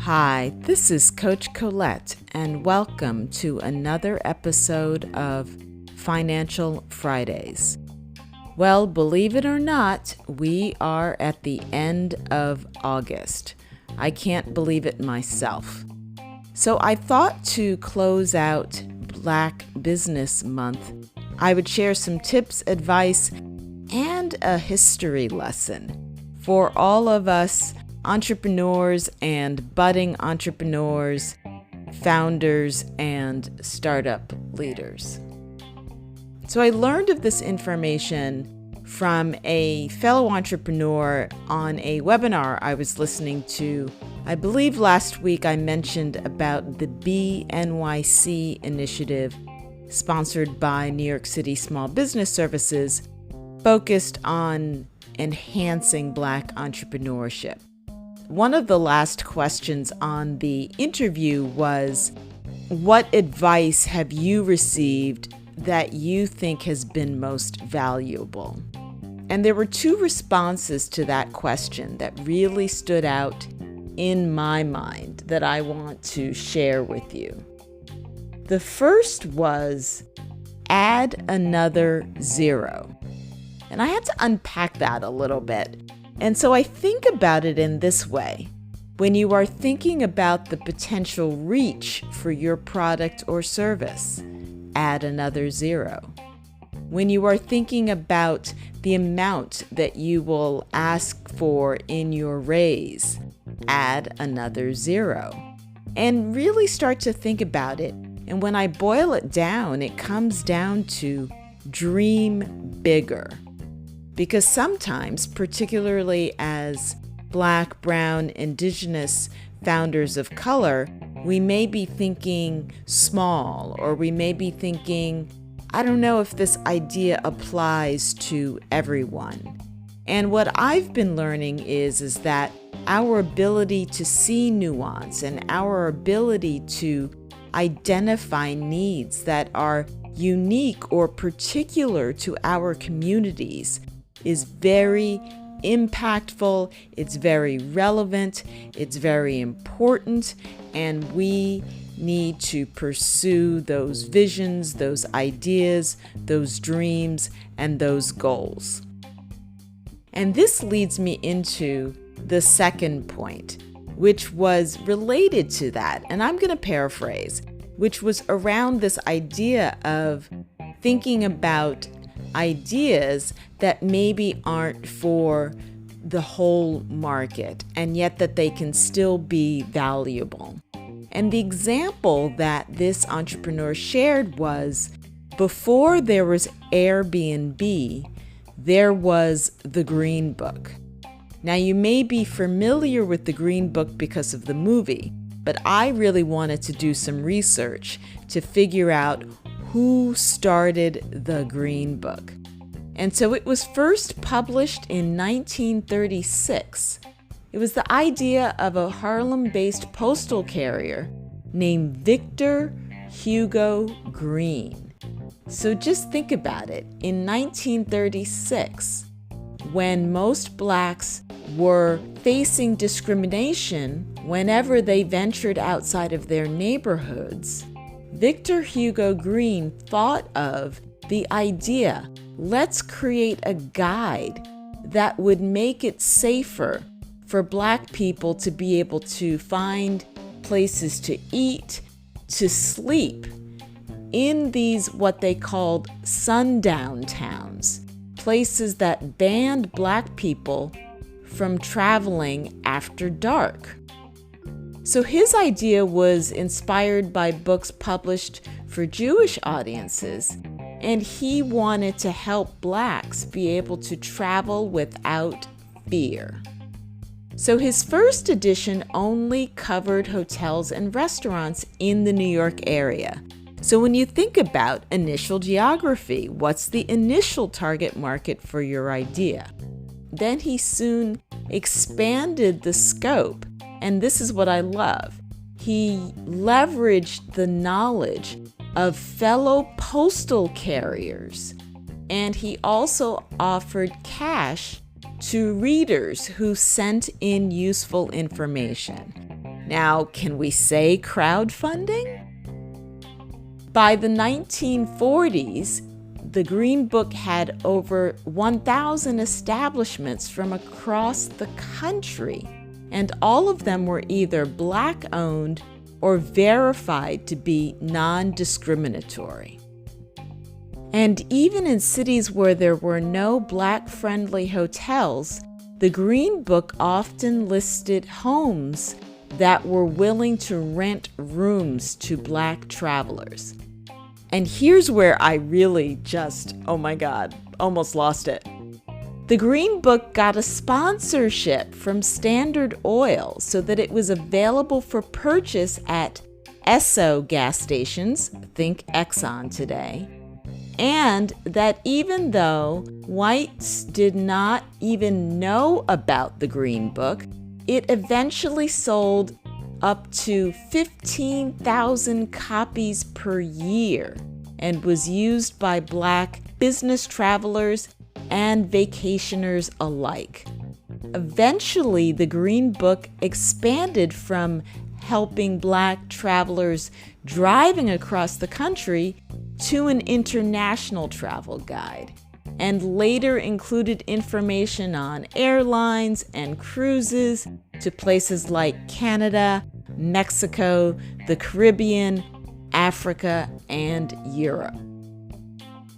Hi, this is Coach Colette, and welcome to another episode of Financial Fridays. Well, believe it or not, we are at the end of August. I can't believe it myself. So I thought to close out Black Business Month, I would share some tips, advice, and a history lesson for all of us entrepreneurs and budding entrepreneurs, founders, and startup leaders. So I learned of this information from a fellow entrepreneur on a webinar I was listening to. I believe last week I mentioned about the BNYC initiative sponsored by New York City Small Business Services, focused on enhancing Black entrepreneurship. One of the last questions on the interview was, what advice have you received that you think has been most valuable? And there were two responses to that question that really stood out in my mind that I want to share with you. The first was, add another zero. And I had to unpack that a little bit. And so I think about it in this way. When you are thinking about the potential reach for your product or service, add another zero. When you are thinking about the amount that you will ask for in your raise, add another zero. And really start to think about it. And when I boil it down, it comes down to dream bigger. Because sometimes, particularly as Black, Brown, Indigenous founders of color, we may be thinking small, or we may be thinking, I don't know if this idea applies to everyone. And what I've been learning is that our ability to see nuance and our ability to identify needs that are unique or particular to our communities is very impactful, it's very relevant, it's very important, and we need to pursue those visions, those ideas, those dreams, and those goals. And this leads me into the second point, which was related to that, and I'm going to paraphrase, which was around this idea of thinking about ideas that maybe aren't for the whole market, and yet that they can still be valuable. And the example that this entrepreneur shared was, before there was Airbnb, there was the Green Book. Now, you may be familiar with the Green Book because of the movie, but I really wanted to do some research to figure out who started the Green Book. And so it was first published in 1936. It was the idea of a Harlem-based postal carrier named Victor Hugo Green. So just think about it. In 1936, when most Blacks were facing discrimination whenever they ventured outside of their neighborhoods, Victor Hugo Green thought of the idea, let's create a guide that would make it safer for Black people to be able to find places to eat, to sleep in these what they called sundown towns, places that banned Black people from traveling after dark. So his idea was inspired by books published for Jewish audiences, and he wanted to help Blacks be able to travel without fear. So his first edition only covered hotels and restaurants in the New York area. So when you think about initial geography, what's the initial target market for your idea? Then he soon expanded the scope, and this is what I love. He leveraged the knowledge of fellow postal carriers, and he also offered cash to readers who sent in useful information. Now, can we say crowdfunding? By the 1940s, the Green Book had over 1,000 establishments from across the country, and all of them were either Black-owned or verified to be non-discriminatory. And even in cities where there were no Black-friendly hotels, the Green Book often listed homes that were willing to rent rooms to Black travelers. And here's where I really just, oh my God, almost lost it. The Green Book got a sponsorship from Standard Oil so that it was available for purchase at Esso gas stations, think Exxon today, and that even though whites did not even know about the Green Book, it eventually sold up to 15,000 copies per year and was used by Black business travelers and vacationers alike. Eventually, the Green Book expanded from helping Black travelers driving across the country to an international travel guide, and later included information on airlines and cruises to places like Canada, Mexico, the Caribbean, Africa, and Europe.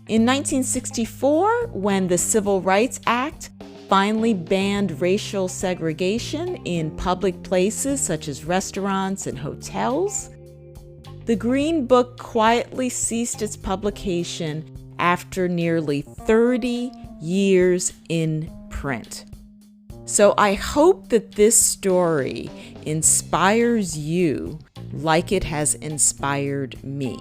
In 1964, when the Civil Rights Act finally banned racial segregation in public places such as restaurants and hotels, the Green Book quietly ceased its publication after nearly 30 years in print. So I hope that this story inspires you like it has inspired me.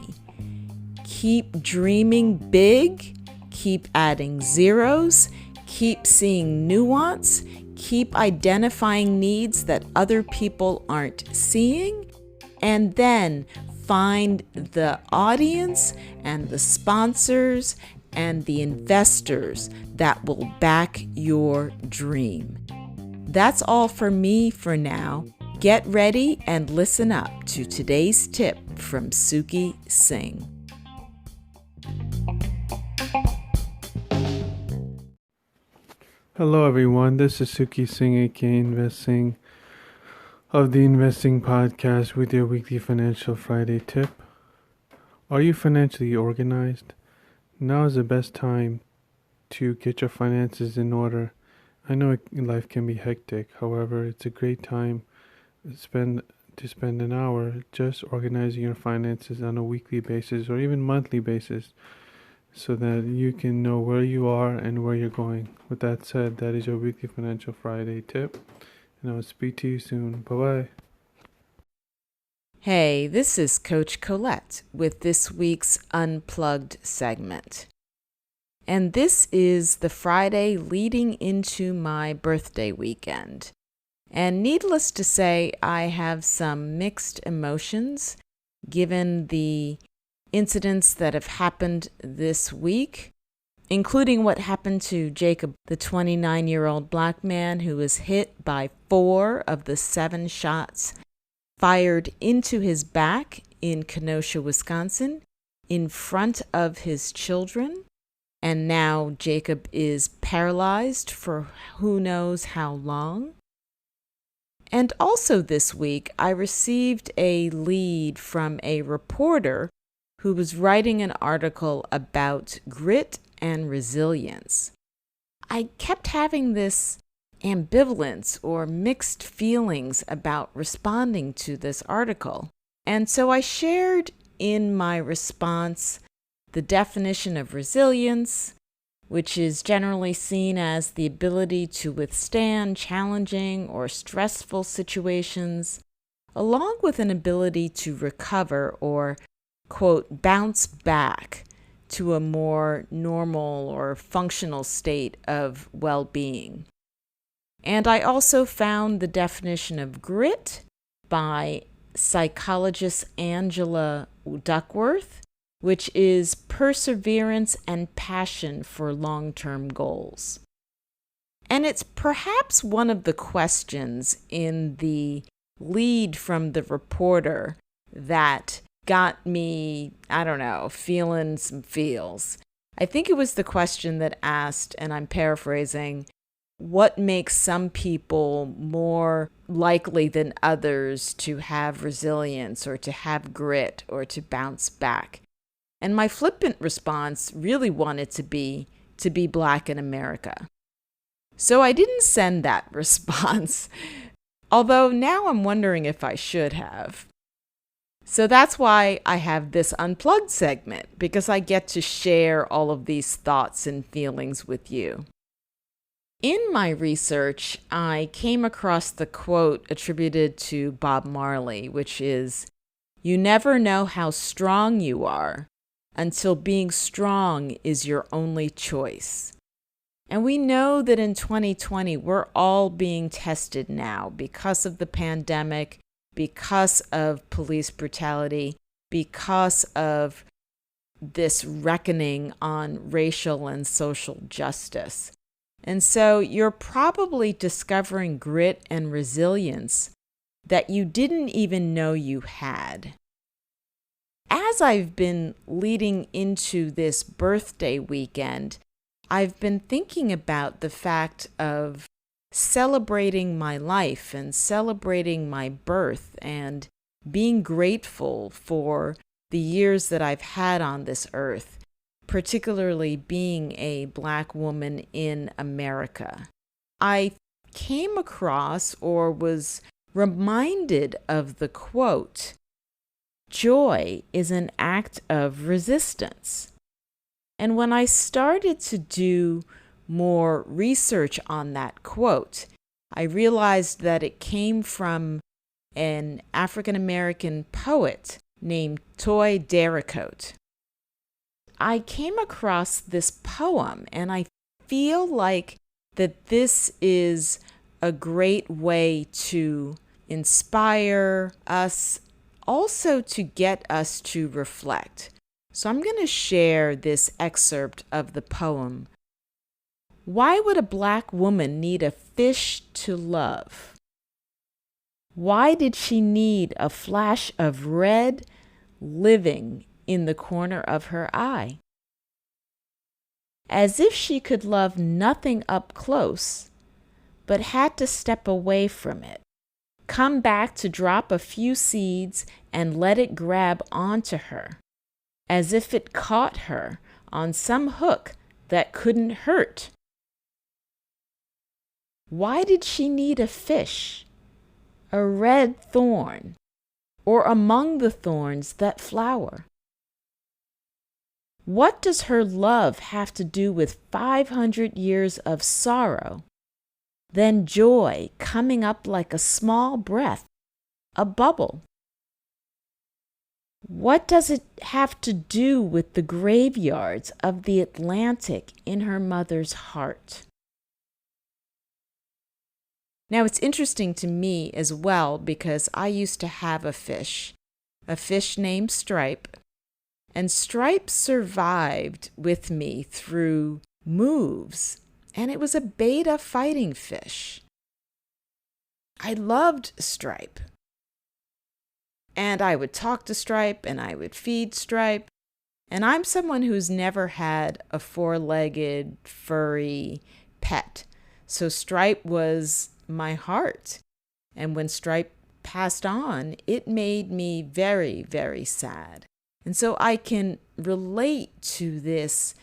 Keep dreaming big, keep adding zeros, keep seeing nuance, keep identifying needs that other people aren't seeing, and then find the audience and the sponsors and the investors that will back your dream. That's all for me for now. Get ready and listen up to today's tip from Singh. Hello everyone, this is Singh, aka Investing, of the Investing Podcast with your weekly Financial Friday tip. Are you financially organized? Now is the best time to get your finances in order. I know life can be hectic, however, it's a great time to spend an hour just organizing your finances on a weekly basis or even monthly basis, so that you can know where you are and where you're going. With that said, that is your weekly Financial Friday tip, and I'll speak to you soon. Bye-bye. Hey, this is Coach Colette with this week's Unplugged segment. And this is the Friday leading into my birthday weekend. And needless to say, I have some mixed emotions given the incidents that have happened this week, including what happened to Jacob, the 29-year-old Black man who was hit by 4 of the 7 shots fired into his back in Kenosha, Wisconsin, in front of his children. And now Jacob is paralyzed for who knows how long. And also this week, I received a lead from a reporter who was writing an article about grit and resilience. I kept having this ambivalence or mixed feelings about responding to this article. And so I shared in my response the definition of resilience, which is generally seen as the ability to withstand challenging or stressful situations, along with an ability to recover or, quote, bounce back to a more normal or functional state of well-being. And I also found the definition of grit by psychologist Angela Duckworth, which is perseverance and passion for long-term goals. And it's perhaps one of the questions in the lead from the reporter that got me, I don't know, feeling some feels. I think it was the question that asked, and I'm paraphrasing, what makes some people more likely than others to have resilience or to have grit or to bounce back? And my flippant response really wanted to be Black in America. So I didn't send that response, although now I'm wondering if I should have. So that's why I have this Unplugged segment, because I get to share all of these thoughts and feelings with you. In my research, I came across the quote attributed to Bob Marley, which is, "You never know how strong you are until being strong is your only choice." And we know that in 2020, we're all being tested now because of the pandemic, because of police brutality, because of this reckoning on racial and social justice. And so you're probably discovering grit and resilience that you didn't even know you had. As I've been leading into this birthday weekend, I've been thinking about the fact of celebrating my life and celebrating my birth and being grateful for the years that I've had on this earth, particularly being a Black woman in America. I came across or was reminded of the quote, "Joy is an act of resistance." And when I started to do more research on that quote, I realized that it came from an African American poet named Toy Dericotte. I came across this poem, and I feel like that this is a great way to inspire us, also to get us to reflect. So I'm going to share this excerpt of the poem. Why would a Black woman need a fish to love? Why did she need a flash of red living in the corner of her eye? As if she could love nothing up close, but had to step away from it, come back to drop a few seeds and let it grab onto her, as if it caught her on some hook that couldn't hurt. Why did she need a fish, a red thorn, or among the thorns that flower? What does her love have to do with 500 years of sorrow, then joy coming up like a small breath, a bubble? What does it have to do with the graveyards of the Atlantic in her mother's heart? Now, it's interesting to me as well because I used to have a fish named Stripe, and Stripe survived with me through moves, and it was a beta fighting fish. I loved Stripe. And I would talk to Stripe, and I would feed Stripe. And I'm someone who's never had a four-legged, furry pet. So Stripe was my heart. And when Stripe passed on, it made me very, very sad. And so I can relate to this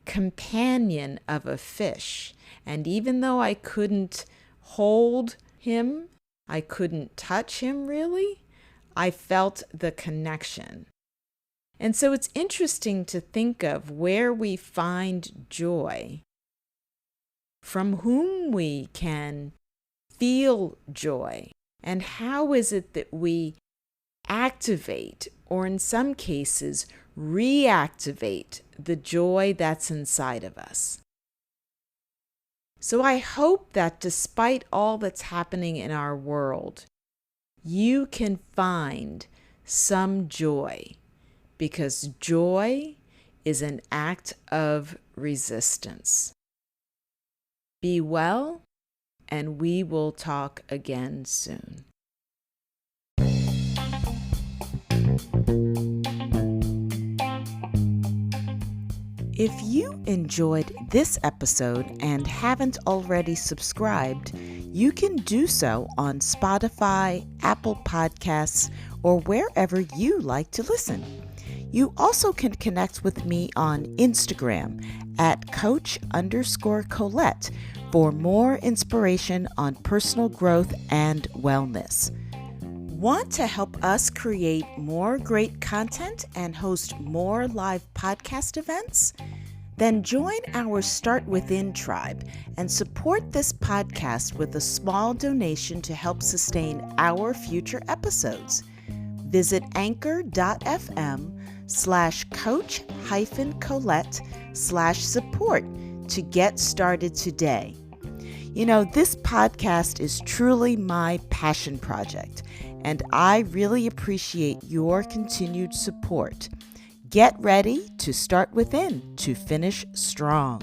companion of a fish. And even though I couldn't hold him, I couldn't touch him really, I felt the connection. And so it's interesting to think of where we find joy, from whom we can feel joy, and how is it that we activate, or in some cases, reactivate the joy that's inside of us. So I hope that despite all that's happening in our world, you can find some joy, because joy is an act of resistance. Be well, and we will talk again soon. If you enjoyed this episode and haven't already subscribed, you can do so on Spotify, Apple Podcasts, or wherever you like to listen. You also can connect with me on Instagram at Coach_Colette for more inspiration on personal growth and wellness. Want to help us create more great content and host more live podcast events? Then join our Start Within tribe and support this podcast with a small donation to help sustain our future episodes. Visit anchor.fm/coach-colette/support to get started today. You know, this podcast is truly my passion project, and I really appreciate your continued support. Get ready to start within to finish strong.